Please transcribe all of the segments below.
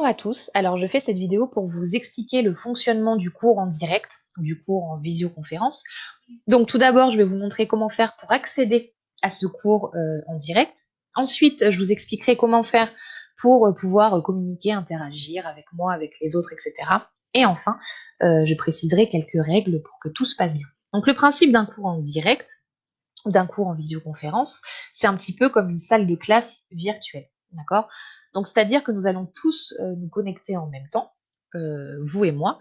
à tous, alors je fais cette vidéo pour vous expliquer le fonctionnement du cours en direct, du cours en visioconférence. Donc tout d'abord, je vais vous montrer comment faire pour accéder à ce cours en direct. Ensuite, je vous expliquerai comment faire pour pouvoir communiquer, interagir avec moi, avec les autres, etc. Et enfin, je préciserai quelques règles pour que tout se passe bien. Donc le principe d'un cours en direct, ou d'un cours en visioconférence, c'est un petit peu comme une salle de classe virtuelle, d'accord? Donc c'est-à-dire que nous allons tous nous connecter en même temps, vous et moi,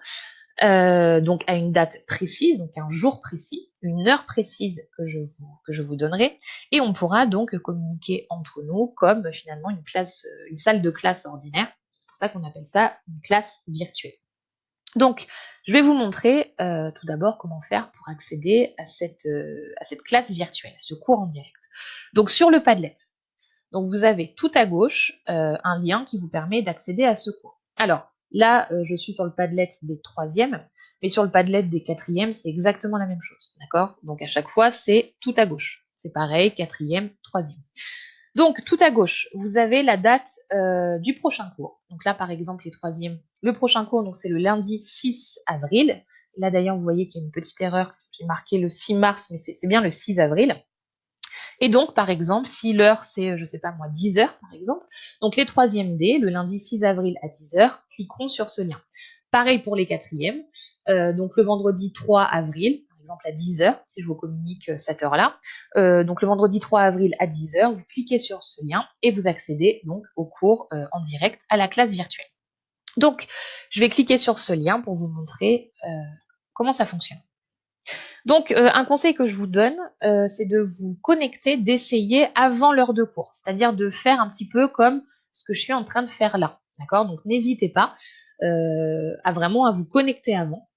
donc à une date précise, donc un jour précis, une heure précise que je vous donnerai, et on pourra donc communiquer entre nous comme finalement une classe, une salle de classe ordinaire. C'est pour ça qu'on appelle ça une classe virtuelle. Donc, je vais vous montrer tout d'abord comment faire pour accéder à cette classe virtuelle, à ce cours en direct. Donc sur le Padlet, donc vous avez tout à gauche un lien qui vous permet d'accéder à ce cours. Alors là, je suis sur le Padlet des troisièmes, mais sur le Padlet des quatrièmes, c'est exactement la même chose, d'accord? Donc à chaque fois, c'est tout à gauche. C'est pareil, quatrième, troisième. Donc, tout à gauche, vous avez la date du prochain cours. Donc là, par exemple, les troisièmes, le prochain cours, donc c'est le lundi 6 avril. Là, d'ailleurs, vous voyez qu'il y a une petite erreur. J'ai marqué le 6 mars, mais c'est bien le 6 avril. Et donc, par exemple, si l'heure, c'est, je sais pas moi, 10 heures, par exemple, donc les troisièmes D, le lundi 6 avril à 10 heures, cliqueront sur ce lien. Pareil pour les quatrièmes. Donc le vendredi 3 avril, par exemple à 10 heures, si je vous communique cette heure-là. Donc le vendredi 3 avril à 10 heures, vous cliquez sur ce lien et vous accédez donc au cours en direct à la classe virtuelle. Donc, je vais cliquer sur ce lien pour vous montrer comment ça fonctionne. Donc, un conseil que je vous donne, c'est de vous connecter, d'essayer avant l'heure de cours. C'est-à-dire de faire un petit peu comme ce que je suis en train de faire là. D'accord? Donc, n'hésitez pas à vraiment à vous connecter avant,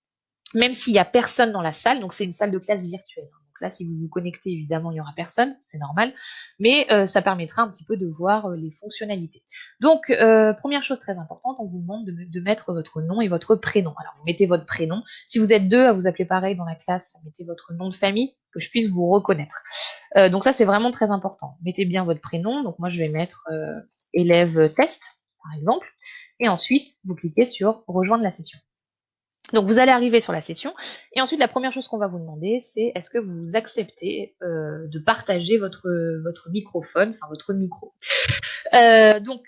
même s'il n'y a personne dans la salle. Donc, c'est une salle de classe virtuelle. Donc là, si vous vous connectez, évidemment, il n'y aura personne, c'est normal. Mais ça permettra un petit peu de voir les fonctionnalités. Donc, première chose très importante, on vous demande de mettre votre nom et votre prénom. Alors, vous mettez votre prénom. Si vous êtes deux à vous appeler pareil dans la classe, mettez votre nom de famille, que je puisse vous reconnaître. Donc ça, c'est vraiment très important. Mettez bien votre prénom. Donc moi, je vais mettre élève test, par exemple. Et ensuite, vous cliquez sur rejoindre la session. Donc vous allez arriver sur la session et ensuite la première chose qu'on va vous demander, c'est est-ce que vous acceptez de partager votre microphone, enfin votre micro. Donc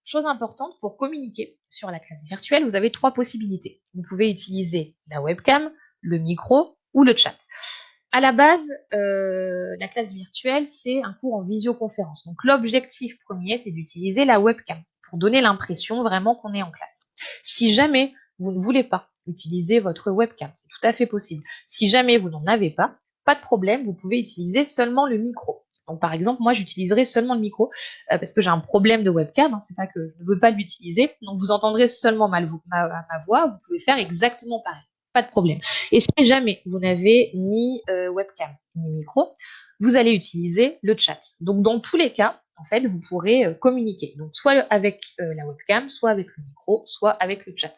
chose importante, pour communiquer sur la classe virtuelle, vous avez trois possibilités. Vous pouvez utiliser la webcam, le micro ou le chat. À la base, la classe virtuelle, c'est un cours en visioconférence. Donc l'objectif premier, c'est d'utiliser la webcam pour donner l'impression vraiment qu'on est en classe. Si jamais vous ne voulez pas utiliser votre webcam, c'est tout à fait possible. Si jamais vous n'en avez pas de problème, vous pouvez utiliser seulement le micro. Donc par exemple, moi j'utiliserai seulement le micro parce que j'ai un problème de webcam, hein, c'est pas que je ne veux pas l'utiliser, donc vous entendrez seulement ma voix, vous pouvez faire exactement pareil, pas de problème. Et si jamais vous n'avez ni webcam ni micro, vous allez utiliser le chat. Donc dans tous les cas, en fait, vous pourrez communiquer, donc soit avec la webcam, soit avec le micro, soit avec le chat.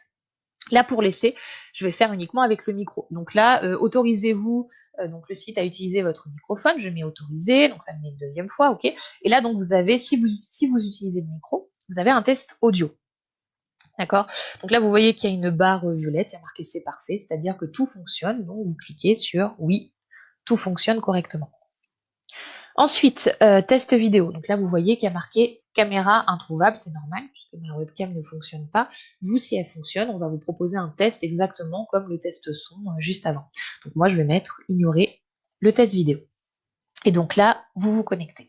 Là, pour l'essai, je vais faire uniquement avec le micro. Donc là, autorisez-vous donc le site à utiliser votre microphone. Je mets autorisé, donc ça me met une deuxième fois, ok. Et là, donc vous avez, si vous utilisez le micro, vous avez un test audio. D'accord? Donc là, vous voyez qu'il y a une barre violette, il y a marqué c'est parfait, c'est-à-dire que tout fonctionne. Donc vous cliquez sur oui, tout fonctionne correctement. Ensuite, test vidéo. Donc là, vous voyez qu'il y a marqué caméra introuvable, c'est normal, puisque ma webcam ne fonctionne pas. Vous, si elle fonctionne, on va vous proposer un test exactement comme le test son juste avant. Donc moi, je vais mettre ignorer le test vidéo. Et donc là, vous vous connectez.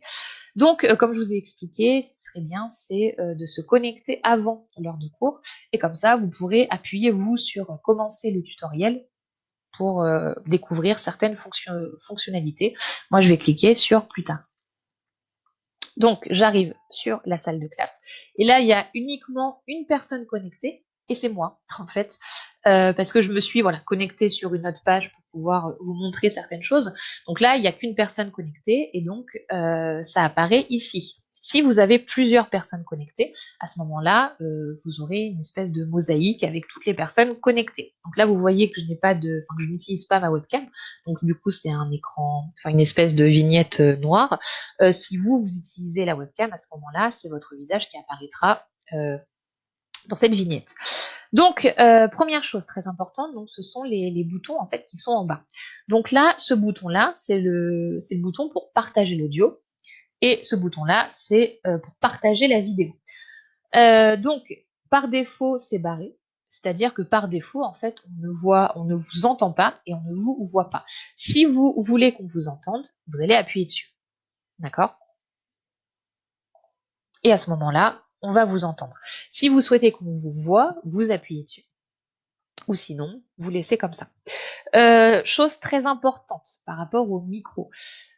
Donc, comme je vous ai expliqué, ce qui serait bien, c'est de se connecter avant l'heure de cours. Et comme ça, vous pourrez appuyer, vous, sur commencer le tutoriel pour découvrir certaines fonctionnalités. Moi, je vais cliquer sur plus tard. Donc, j'arrive sur la salle de classe. Et là, il y a uniquement une personne connectée, et c'est moi, en fait, parce que je me suis connectée sur une autre page pour pouvoir vous montrer certaines choses. Donc là, il n'y a qu'une personne connectée, et donc ça apparaît ici. Si vous avez plusieurs personnes connectées, à ce moment-là, vous aurez une espèce de mosaïque avec toutes les personnes connectées. Donc là, vous voyez que que je n'utilise pas ma webcam. Donc du coup, c'est un écran, une espèce de vignette noire. Si vous utilisez la webcam, à ce moment-là, c'est votre visage qui apparaîtra dans cette vignette. Donc, première chose très importante, donc ce sont les boutons en fait qui sont en bas. Donc là, ce bouton-là, c'est le bouton pour partager l'audio et ce bouton-là, c'est pour partager la vidéo. Donc, par défaut, c'est barré. C'est-à-dire que par défaut, en fait, on ne vous entend pas et on ne vous voit pas. Si vous voulez qu'on vous entende, vous allez appuyer dessus. D'accord? Et à ce moment-là, on va vous entendre. Si vous souhaitez qu'on vous voit, vous appuyez dessus. Ou sinon, vous laissez comme ça. Chose très importante par rapport au micro.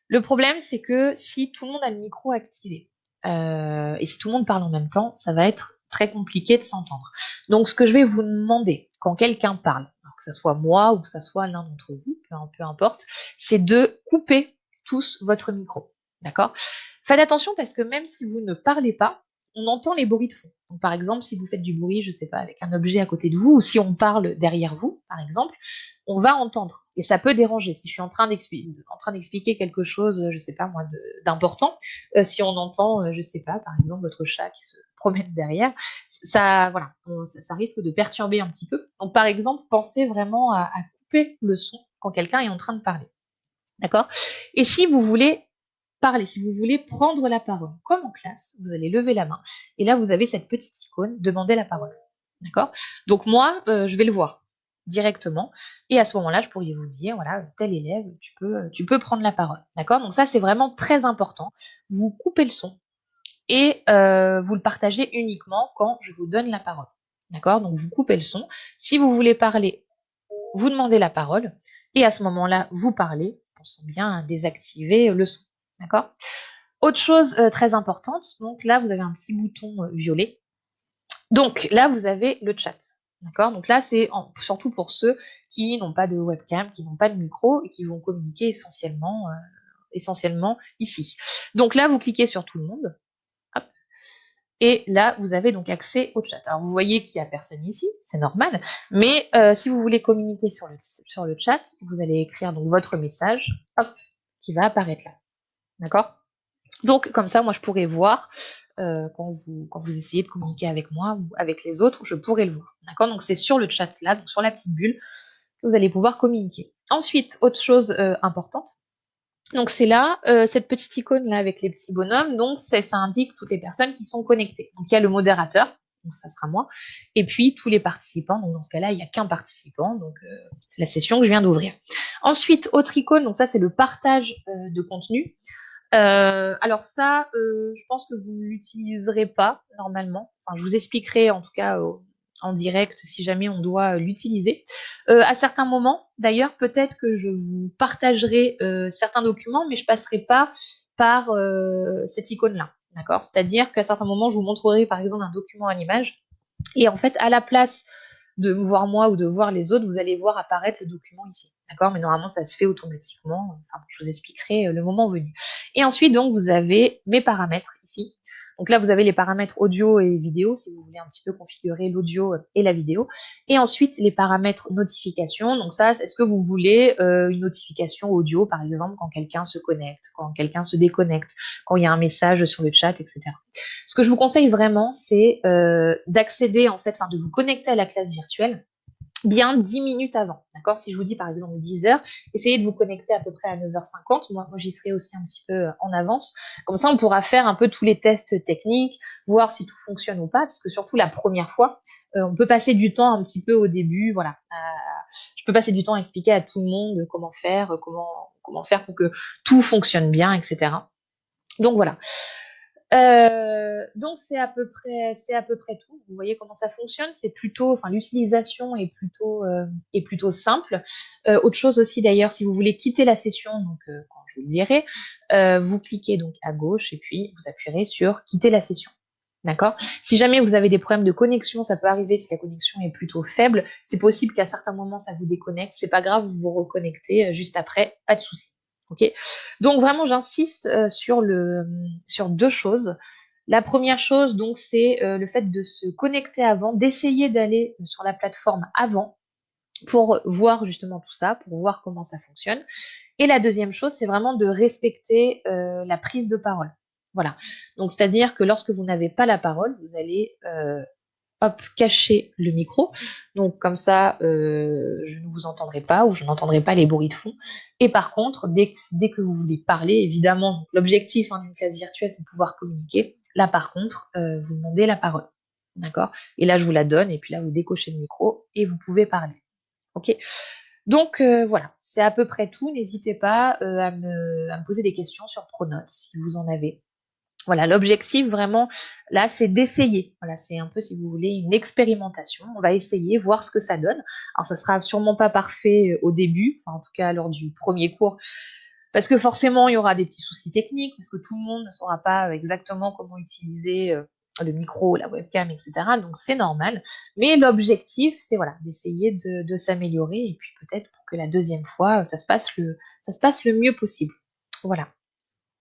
Le problème, c'est que si tout le monde a le micro activé, et si tout le monde parle en même temps, ça va être très compliqué de s'entendre. Donc, ce que je vais vous demander quand quelqu'un parle, alors que ce soit moi ou que ce soit l'un d'entre vous, peu importe, c'est de couper tous votre micro. D'accord? Faites attention parce que même si vous ne parlez pas, on entend les bruits de fond. Donc, par exemple, si vous faites du bruit, je sais pas, avec un objet à côté de vous, ou si on parle derrière vous, par exemple, on va entendre et ça peut déranger. Si je suis en train d'expliquer quelque chose, je sais pas moi, d'important, si on entend, je sais pas, par exemple votre chat qui se promène derrière, ça, voilà, ça risque de perturber un petit peu. Donc par exemple, pensez vraiment à couper le son quand quelqu'un est en train de parler, d'accord? Et si vous voulez parler, si vous voulez prendre la parole, comme en classe, vous allez lever la main et là vous avez cette petite icône, demander la parole. D'accord? Donc moi, je vais le voir directement et à ce moment-là, je pourrais vous dire: «Voilà, tel élève, tu peux prendre la parole». D'accord? Donc ça, c'est vraiment très important. Vous coupez le son et vous le partagez uniquement quand je vous donne la parole. D'accord? Donc vous coupez le son. Si vous voulez parler, vous demandez la parole et à ce moment-là, vous parlez. Pensons bien à désactiver le son. D'accord? Autre chose, très importante, donc là, vous avez un petit bouton, violet. Donc là, vous avez le chat. D'accord? Donc là, c'est surtout pour ceux qui n'ont pas de webcam, qui n'ont pas de micro et qui vont communiquer essentiellement ici. Donc là, vous cliquez sur tout le monde. Hop, et là, vous avez donc accès au chat. Alors vous voyez qu'il n'y a personne ici, c'est normal, mais si vous voulez communiquer sur le chat, vous allez écrire donc votre message, hop, qui va apparaître là. D'accord? Donc comme ça, moi, je pourrais voir, quand vous essayez de communiquer avec moi ou avec les autres, je pourrais le voir. D'accord? Donc c'est sur le chat là, donc sur la petite bulle, que vous allez pouvoir communiquer. Ensuite, autre chose, importante, donc c'est là, cette petite icône là avec les petits bonhommes, donc ça indique toutes les personnes qui sont connectées. Donc il y a le modérateur, donc ça sera moi, et puis tous les participants. Donc dans ce cas-là, il n'y a qu'un participant, donc c'est la session que je viens d'ouvrir. Ensuite, autre icône, donc ça c'est le partage de contenu. Alors ça, je pense que vous ne l'utiliserez pas normalement. Enfin, je vous expliquerai en tout cas en direct si jamais on doit l'utiliser. À certains moments, d'ailleurs, peut-être que je vous partagerai certains documents, mais je passerai pas par cette icône-là. D'accord? C'est-à-dire qu'à certains moments, je vous montrerai par exemple un document à l'image et en fait, à la place de me voir moi ou de voir les autres, vous allez voir apparaître le document ici. D'accord? Mais normalement, ça se fait automatiquement. Enfin, je vous expliquerai le moment venu. Et ensuite, donc, vous avez mes paramètres ici. Donc là, vous avez les paramètres audio et vidéo, si vous voulez un petit peu configurer l'audio et la vidéo. Et ensuite, les paramètres notification. Donc ça, est-ce que vous voulez une notification audio, par exemple, quand quelqu'un se connecte, quand quelqu'un se déconnecte, quand il y a un message sur le chat, etc. Ce que je vous conseille vraiment, c'est d'accéder, en fait, enfin, de vous connecter à la classe virtuelle bien 10 minutes avant. D'accord? Si je vous dis par exemple 10 heures, essayez de vous connecter à peu près à 9h50. Moi j'y serai aussi un petit peu en avance. Comme ça, on pourra faire un peu tous les tests techniques, voir si tout fonctionne ou pas, parce que surtout la première fois, on peut passer du temps un petit peu au début. Voilà. Je peux passer du temps à expliquer à tout le monde comment faire, comment faire pour que tout fonctionne bien, etc. Donc voilà. Donc c'est à peu près tout. Vous voyez comment ça fonctionne. C'est plutôt, enfin l'utilisation est plutôt simple. Autre chose aussi d'ailleurs, si vous voulez quitter la session, donc quand je vous le dirai, vous cliquez donc à gauche et puis vous appuierez sur quitter la session. D'accord? Si jamais vous avez des problèmes de connexion, ça peut arriver si la connexion est plutôt faible. C'est possible qu'à certains moments ça vous déconnecte. C'est pas grave, vous vous reconnectez juste après, pas de souci. Ok? Donc vraiment, j'insiste sur deux choses. La première chose, donc, c'est le fait de se connecter avant, d'essayer d'aller sur la plateforme avant pour voir justement tout ça, pour voir comment ça fonctionne. Et la deuxième chose, c'est vraiment de respecter la prise de parole. Voilà. Donc, c'est-à-dire que lorsque vous n'avez pas la parole, vous allez hop, cacher le micro. Donc comme ça, je ne vous entendrai pas ou je n'entendrai pas les bruits de fond. Et par contre, dès que vous voulez parler, évidemment, l'objectif d'une classe virtuelle, c'est de pouvoir communiquer. Là, par contre, vous demandez la parole. D'accord? Et là, je vous la donne, et puis là, vous décochez le micro et vous pouvez parler. OK? Donc voilà, c'est à peu près tout. N'hésitez pas à me poser des questions sur Pronote si vous en avez. Voilà, l'objectif vraiment, là, c'est d'essayer. Voilà, c'est un peu, si vous voulez, une expérimentation. On va essayer, voir ce que ça donne. Alors, ça sera sûrement pas parfait au début, enfin, en tout cas lors du premier cours, parce que forcément, il y aura des petits soucis techniques, parce que tout le monde ne saura pas exactement comment utiliser le micro, la webcam, etc. Donc, c'est normal. Mais l'objectif, c'est voilà, d'essayer de s'améliorer et puis peut-être pour que la deuxième fois, ça se passe le mieux possible. Voilà.